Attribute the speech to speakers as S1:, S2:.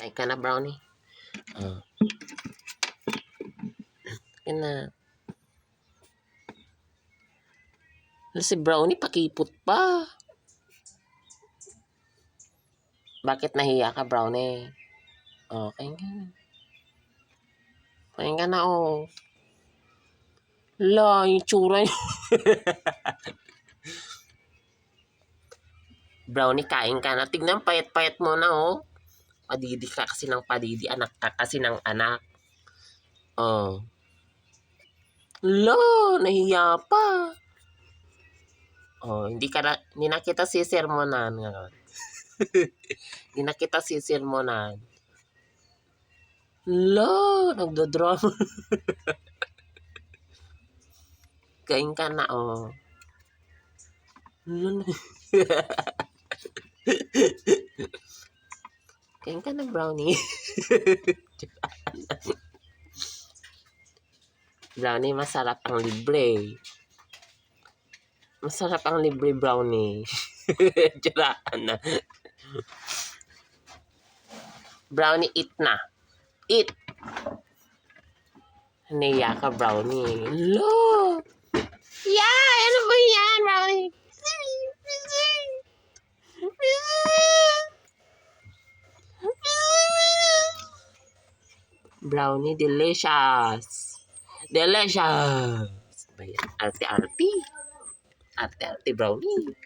S1: Ay ka na, brownie. Yan na. Si brownie, pakipot pa. Bakit nahiya ka, brownie? Kain ka na. Kain ka na, La, yung tsura niya. Brownie, kain ka na. Tignan, payat-payat mo na, Padidi ka kasi ng padidi. Anak ka kasi ng anak. La, nahiya pa. Hindi na kita sisermonan ngayon. Hindi na kita sisermonan. La, nagdodrama. Kain ka na, Kain ka na, brownie. Brownie, masarap ang libre. Masarap ang libre, brownie. Tsuraan na. Brownie, eat na. Eat. Naiya ka, brownie. Lo! Yeah! Ano ba yan, brownie? Brownie, delicious. Delicious. Arte-arte. Arte-arte, brownie.